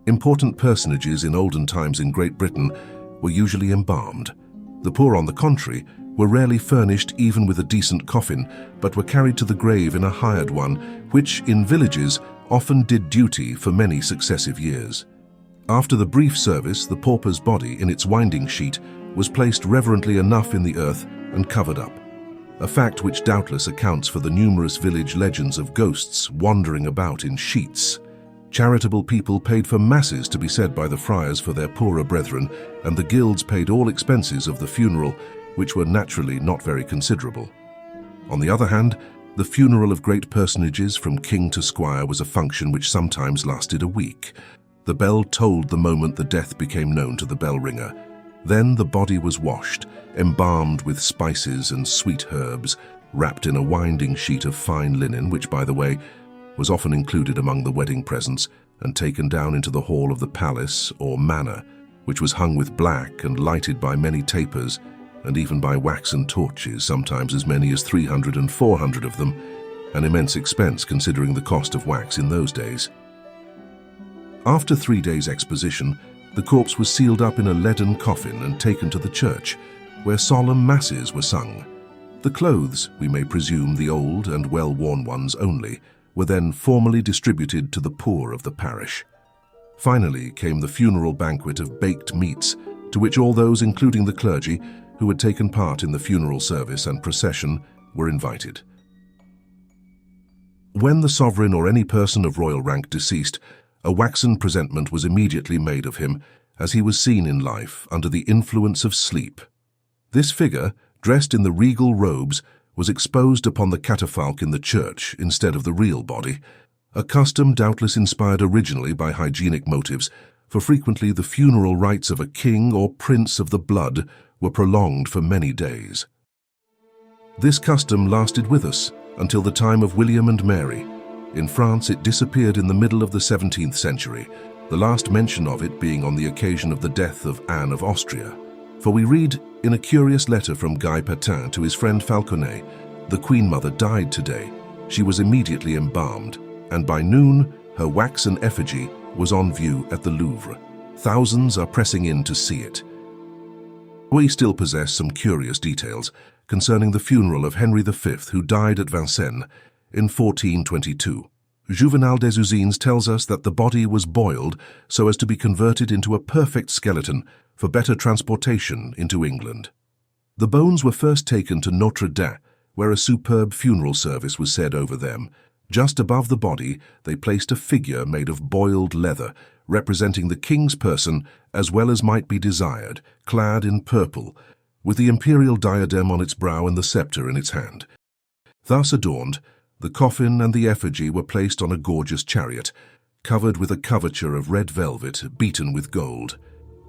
Important personages in olden times in Great Britain were usually embalmed. The poor, on the contrary, were rarely furnished even with a decent coffin, but were carried to the grave in a hired one, which, in villages, often did duty for many successive years. After the brief service, the pauper's body, in its winding sheet, was placed reverently enough in the earth and covered up, a fact which doubtless accounts for the numerous village legends of ghosts wandering about in sheets. Charitable people paid for masses to be said by the friars for their poorer brethren, and the guilds paid all expenses of the funeral, which were naturally not very considerable. On the other hand, the funeral of great personages from king to squire was a function which sometimes lasted a week. The bell tolled the moment the death became known to the bell ringer. Then the body was washed, embalmed with spices and sweet herbs, wrapped in a winding sheet of fine linen, which, by the way, was often included among the wedding presents, and taken down into the hall of the palace or manor, which was hung with black and lighted by many tapers, and even by waxen torches, sometimes as many as 300 and 400 of them, an immense expense considering the cost of wax in those days. After 3 days' exposition, the corpse was sealed up in a leaden coffin and taken to the church, where solemn masses were sung. The clothes, we may presume the old and well-worn ones only, were then formally distributed to the poor of the parish. Finally came the funeral banquet of baked meats, to which all those, including the clergy, who had taken part in the funeral service and procession, were invited. When the sovereign or any person of royal rank deceased, a waxen presentment was immediately made of him, as he was seen in life under the influence of sleep. This figure, dressed in the regal robes, was exposed upon the catafalque in the church instead of the real body, a custom doubtless inspired originally by hygienic motives, for frequently the funeral rites of a king or prince of the blood were prolonged for many days. This custom lasted with us until the time of William and Mary. In France it disappeared in the middle of the 17th century, the last mention of it being on the occasion of the death of Anne of Austria. For we read in a curious letter from Guy Patin to his friend Falconet, "The Queen Mother died today. She was immediately embalmed, and by noon her waxen effigy was on view at the Louvre. Thousands are pressing in to see it." We still possess some curious details concerning the funeral of Henry V, who died at Vincennes in 1422. Juvenal des Usines tells us that the body was boiled so as to be converted into a perfect skeleton for better transportation into England. The bones were first taken to Notre Dame, where a superb funeral service was said over them. Just above the body, they placed a figure made of boiled leather, representing the king's person as well as might be desired, clad in purple, with the imperial diadem on its brow and the scepter in its hand. Thus adorned, the coffin and the effigy were placed on a gorgeous chariot, covered with a coverture of red velvet beaten with gold.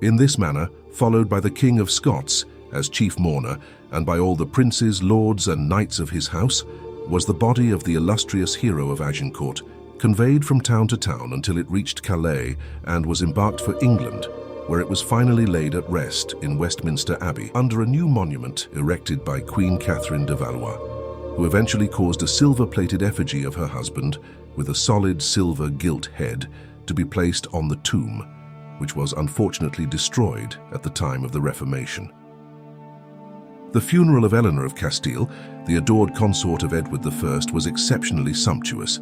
In this manner, followed by the King of Scots as chief mourner, and by all the princes, lords, and knights of his house, was the body of the illustrious hero of Agincourt, conveyed from town to town until it reached Calais and was embarked for England, where it was finally laid at rest in Westminster Abbey under a new monument erected by Queen Catherine de Valois, who eventually caused a silver-plated effigy of her husband with a solid silver gilt head to be placed on the tomb, which was unfortunately destroyed at the time of the Reformation. The funeral of Eleanor of Castile, the adored consort of Edward I, was exceptionally sumptuous.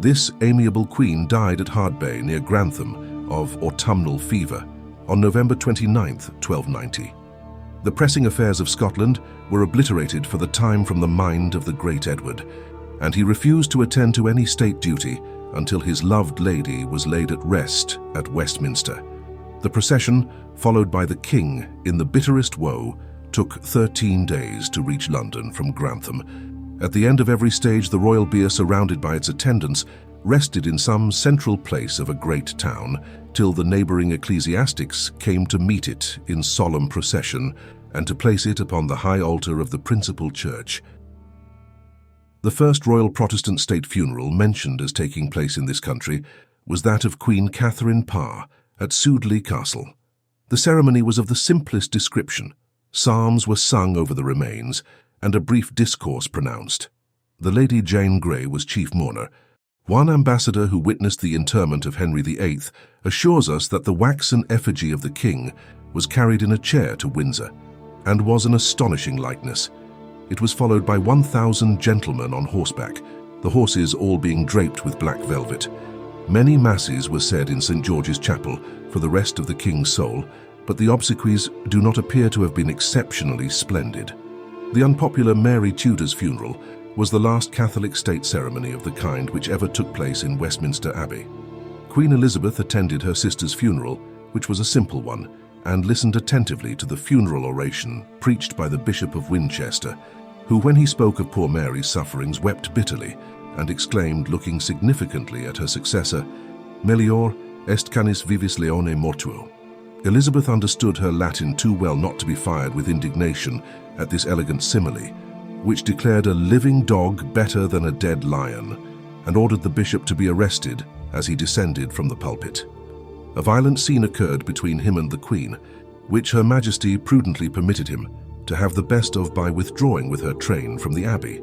This amiable queen died at Hardbay near Grantham of autumnal fever on November 29, 1290. The pressing affairs of Scotland were obliterated for the time from the mind of the great Edward, and he refused to attend to any state duty until his loved lady was laid at rest at Westminster. The procession, followed by the king in the bitterest woe, took 13 days to reach London from Grantham. At the end of every stage, the royal bier, surrounded by its attendants, rested in some central place of a great town, till the neighboring ecclesiastics came to meet it in solemn procession and to place it upon the high altar of the principal church. The first royal Protestant state funeral mentioned as taking place in this country was that of Queen Catherine Parr at Sudeley Castle. The ceremony was of the simplest description. Psalms were sung over the remains, and a brief discourse pronounced. The Lady Jane Grey was chief mourner, One ambassador who witnessed the interment of Henry VIII assures us that the waxen effigy of the king was carried in a chair to Windsor, and was an astonishing likeness. It was followed by 1,000 gentlemen on horseback, the horses all being draped with black velvet. Many masses were said in St. George's Chapel for the rest of the king's soul, but the obsequies do not appear to have been exceptionally splendid. The unpopular Mary Tudor's funeral was the last Catholic state ceremony of the kind which ever took place in Westminster Abbey. Queen Elizabeth attended her sister's funeral, which was a simple one, and listened attentively to the funeral oration preached by the Bishop of Winchester, who, when he spoke of poor Mary's sufferings, wept bitterly and exclaimed, looking significantly at her successor, "Melior est canis vivis leone mortuo." Elizabeth understood her Latin too well not to be fired with indignation at this elegant simile, which declared a living dog better than a dead lion, and ordered the bishop to be arrested as he descended from the pulpit. A violent scene occurred between him and the Queen, which Her Majesty prudently permitted him to have the best of by withdrawing with her train from the abbey.